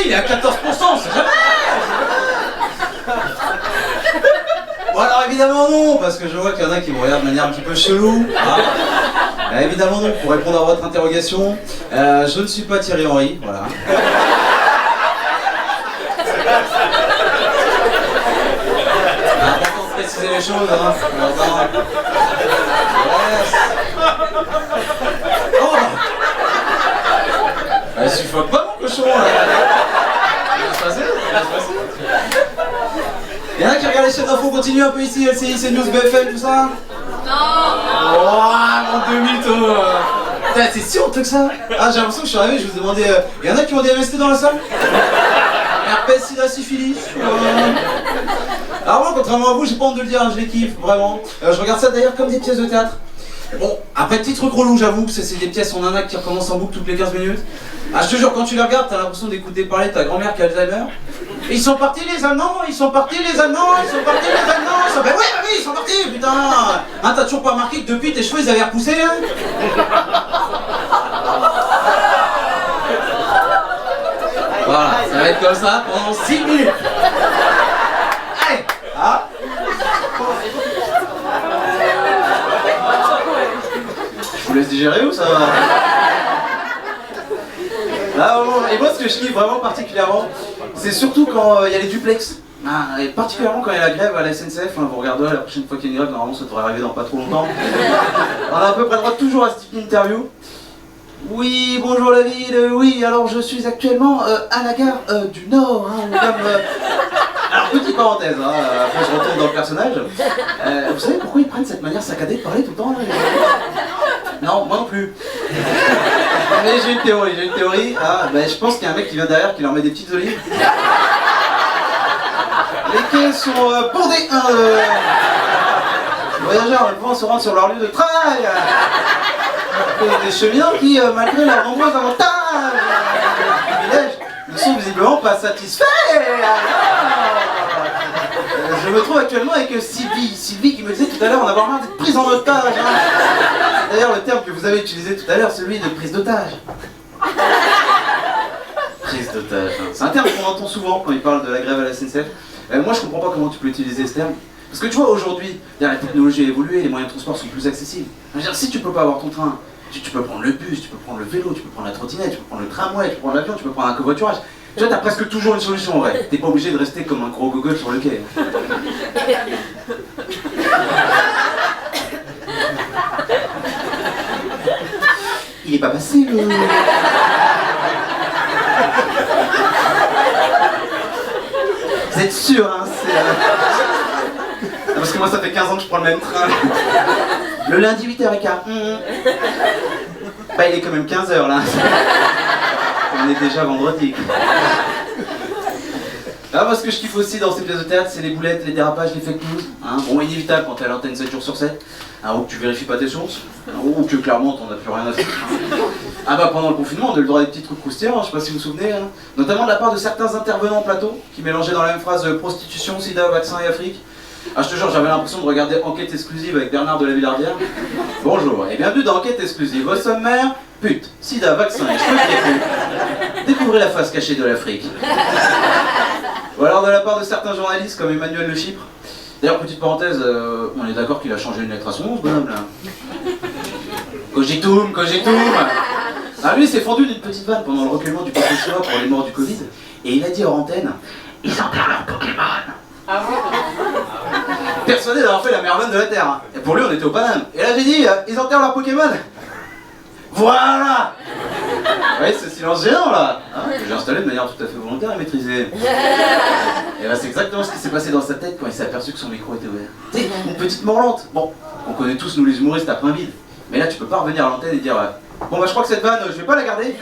il est à 14%, c'est jamais. Bon alors évidemment non, parce que je vois qu'il y en a qui me regardent de manière un petit peu chelou. Évidemment non, pour répondre à votre interrogation, je ne suis pas Thierry Henry, voilà. C'est important de préciser les choses, hein. Yes. Oh, elle suffoque pas mon cochon là. Il va se passer. Il y en a qui regardent les chaînes d'infos, continue un peu ici, LCI, CNews, BFM, tout ça? Non. Oh, mon demi-tour. Putain, c'est si honteux que ça. Ah, j'ai l'impression que je suis arrivé, je vous ai demandé... Il y en a qui ont des MST dans la salle? Herpès, sida, syphilis. Alors moi, contrairement à vous, j'ai pas honte de le dire, hein, je les kiffe, vraiment. Je regarde ça d'ailleurs comme des pièces de théâtre. Bon, après petit truc relou, j'avoue, c'est des pièces en nana qui recommencent en boucle toutes les 15 minutes. Ah, je te jure, quand tu les regardes, t'as l'impression d'écouter parler de ta grand-mère qui a Alzheimer. Et ils sont partis les Allemands, ils sont partis les Allemands, ils sont partis les Allemands, ils sont... Ben oui, ils sont partis, putain. Hein, t'as toujours pas remarqué que depuis tes cheveux ils avaient repoussé, hein? Voilà, ça va être comme ça pendant 6 minutes. Allez, ah. Je vous laisse digérer ou ça va? Là, et moi ce que je kiffe vraiment particulièrement, c'est surtout quand il y a les duplex. Et particulièrement quand il y a la grève à la SNCF, hein, vous regarderez la prochaine fois qu'il y a une grève, normalement ça devrait arriver dans pas trop longtemps. On a à peu près le droit toujours à ce type d'interview. Oui, bonjour la ville, oui, alors je suis actuellement à la gare du Nord, hein, Alors petite parenthèse, hein, après je retourne dans le personnage. Vous savez pourquoi ils prennent cette manière saccadée de parler tout le temps là? Non, moi non plus. Mais j'ai une théorie. Ah, ben, je pense qu'il y a un mec qui vient derrière qui leur met des petites olives. Les quais sont bondés. Les voyageurs ne pouvant se rendre sur leur lieu de travail. Des cheminots qui, malgré leurs nombreux avantages et privilèges, ne sont visiblement pas satisfaits. Je me trouve actuellement avec Sylvie qui me disait tout à l'heure en avoir marre d'être prise en otage. Hein. D'ailleurs, le terme que vous avez utilisé tout à l'heure, celui de prise d'otage. Prise d'otage. Hein. C'est un terme qu'on entend souvent quand il parle de la grève à la SNCF. Moi, je comprends pas comment tu peux utiliser ce terme. Parce que tu vois, aujourd'hui, la technologie a évolué, les moyens de transport sont plus accessibles. Je veux dire, si tu peux pas avoir ton train, tu peux prendre le bus, tu peux prendre le vélo, tu peux prendre la trottinette, tu peux prendre le tramway, tu peux prendre l'avion, tu peux prendre un covoiturage. Tu vois, t'as presque toujours une solution en vrai. T'es pas obligé de rester comme un gros gogol sur le quai. Il est pas passé le... Vous êtes sûr, hein, c'est... Parce que moi ça fait 15 ans que je prends le même train. Le lundi 8h15. Bah il est quand même 15h là. On est déjà vendredi. Ah, moi ce que je kiffe aussi dans ces pièces de théâtre, c'est les boulettes, les dérapages, les fake news. Hein, bon, inévitable quand t'es à l'antenne 7 jours sur 7. Hein, ou que tu vérifies pas tes sources. Hein, ou que clairement t'en as plus rien à faire. Ah bah pendant le confinement, on a eu le droit à des petits trucs croustillants, je sais pas si vous vous souvenez. Hein, notamment de la part de certains intervenants en plateau qui mélangeaient dans la même phrase prostitution, sida, vaccin et Afrique. Ah je te jure, j'avais l'impression de regarder Enquête exclusive avec Bernard de la Villardière. Bonjour et bienvenue dans Enquête exclusive. Au sommaire, pute, sida, vaccin et cheveux crépus. Découvrez la face cachée de l'Afrique. Ou alors de la part de certains journalistes comme Emmanuel Le Chypre. D'ailleurs, petite parenthèse, on est d'accord qu'il a changé une lettre à son nom, ce bonhomme là. Cogitum. Ah lui, il s'est fendu d'une petite vanne pendant le recueillement du peuple chinois pour les morts du Covid. Et il a dit hors antenne, ils enterrent leur Pokémon. Ah ouais. Persuadé d'avoir fait la meilleure vanne de la Terre. Hein. Et pour lui, on était au Paname. Et là, j'ai dit, ils enterrent leur Pokémon. Voilà. Vous voyez ce silence géant là, hein, que j'ai installé de manière tout à fait volontaire et maîtrisée. Et là c'est exactement ce qui s'est passé dans sa tête quand il s'est aperçu que son micro était ouvert. Tu sais, une petite morlante. Bon, on connaît tous nous les humoristes après un vide. Mais là tu peux pas revenir à l'antenne et dire bon bah je crois que cette vanne, je vais pas la garder.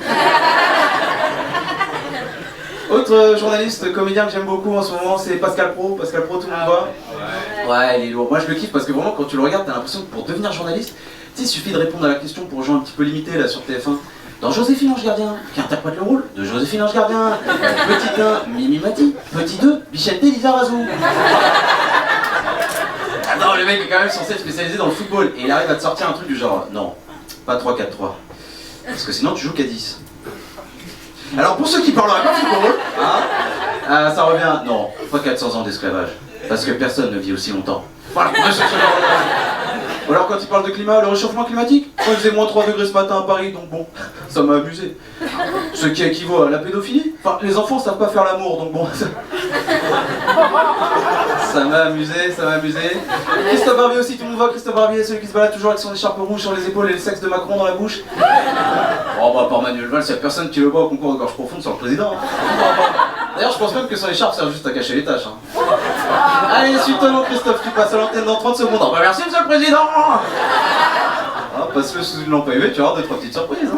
Autre journaliste, comédien que j'aime beaucoup en ce moment, c'est Pascal Praud. Pascal Praud, tout le monde voit. Ouais, il est lourd. Moi je le kiffe parce que vraiment quand tu le regardes, t'as l'impression que pour devenir journaliste, tu sais, il suffit de répondre à la question pour gens un petit peu limités là sur TF1. Dans Joséphine Ange Gardien, qui interprète le rôle de Joséphine Ange Gardien. Petit 1, Mimi Mati. Petit 2, Bichette Lizarazu. Ah non, le mec est quand même censé être spécialisé dans le football. Et il arrive à te sortir un truc du genre, non, pas 3-4-3. Parce que sinon tu joues qu'à 10. Alors pour ceux qui parleraient pas football, ça revient, non, pas 400 ans d'esclavage, parce que personne ne vit aussi longtemps. Voilà, ou alors quand il parle de climat, le réchauffement climatique, il faisait moins 3 degrés ce matin à Paris, donc bon, ça m'a amusé. Ce qui équivaut à la pédophilie. Enfin, les enfants savent pas faire l'amour, donc bon, ça m'a amusé, ça m'a amusé. Christophe Barbier aussi, tout le monde voit Christophe Barbier, celui qui se balade toujours avec son écharpe rouge sur les épaules et le sexe de Macron dans la bouche. Oh bah, par Manuel Valls, il y a personne qui le voit au concours de gorge profonde sur le président. D'ailleurs, je pense même que son écharpe sert juste à cacher les tâches. Allez, suite-toi, Christophe, tu passes à l'antenne dans 30 secondes. Oh bah merci, monsieur le président. Parce que sous une lampe UV, tu vas avoir 2-3 petites surprises.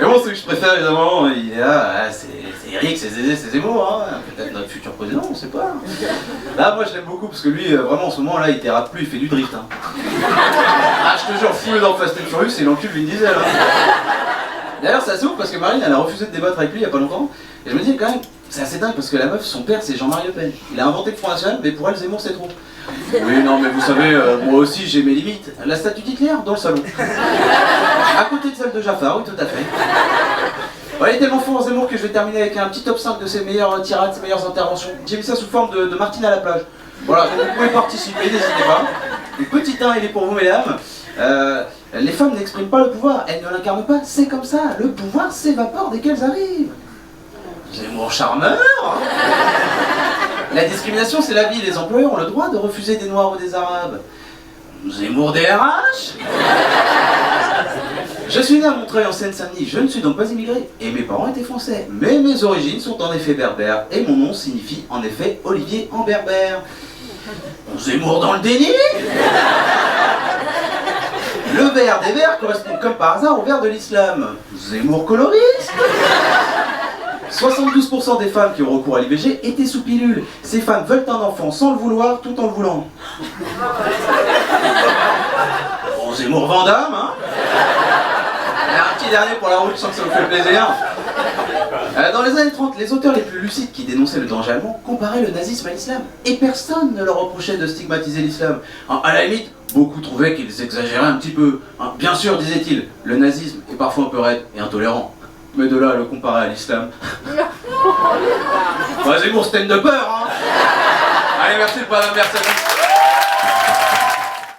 Mais bon, celui que je préfère, évidemment, il est là, c'est Eric, c'est Zézé, c'est Zemmour, peut-être notre futur président, on sait pas. Là, moi, je l'aime beaucoup, parce que lui, vraiment, en ce moment, là, il dérape plus, il fait du drift. Je te jure, fou dans Fast and Furious, c'est l'encul Vin Diesel. D'ailleurs, c'est assez ouf, parce que Marine, elle a refusé de débattre avec lui il y a pas longtemps, et je me dis, quand même, c'est assez dingue, parce que la meuf, son père, c'est Jean-Marie Le Pen. Il a inventé le Front National, mais pour elle, Zemmour, c'est trop. Oui, non, mais vous savez, moi aussi, j'ai mes limites. La statue d'Hitler, dans le salon. À côté de celle de Jaffar, oui, tout à fait. Ouais, il est tellement fort, Zemmour, que je vais terminer avec un petit top 5 de ses meilleures tirades, ses meilleures interventions. J'ai mis ça sous forme de Martine à la plage. Voilà, donc vous pouvez participer, n'hésitez pas. Le petit 1, il est pour vous, mesdames. Les femmes n'expriment pas le pouvoir, elles ne l'incarnent pas, c'est comme ça. Le pouvoir s'évapore dès qu'elles arrivent. Zemmour charmeur. La discrimination, c'est la vie. Les employeurs ont le droit de refuser des Noirs ou des Arabes. Zemmour DRH. Je suis né à Montreuil en Seine-Saint-Denis, je ne suis donc pas immigré, et mes parents étaient français. Mais mes origines sont en effet berbères, et mon nom signifie en effet Olivier en berbère. Zemmour dans le déni. Le vert des verts correspond comme par hasard au vert de l'islam. Zemmour coloriste. 72% des femmes qui ont recours à l'IVG étaient sous pilule. Ces femmes veulent un enfant sans le vouloir, tout en le voulant. Bon, Zemmour Vandamme, Un petit dernier pour la route, je sens que ça vous fait plaisir. Dans les années 30, les auteurs les plus lucides qui dénonçaient le danger allemand comparaient le nazisme à l'islam. Et personne ne leur reprochait de stigmatiser l'islam. À la limite, beaucoup trouvaient qu'ils exagéraient un petit peu. Bien sûr, disaient-ils, le nazisme est parfois un peu raide et intolérant. Mais de là à le comparer à l'islam. Zemmour, stand de peur, Allez, merci le padre, merci à vous.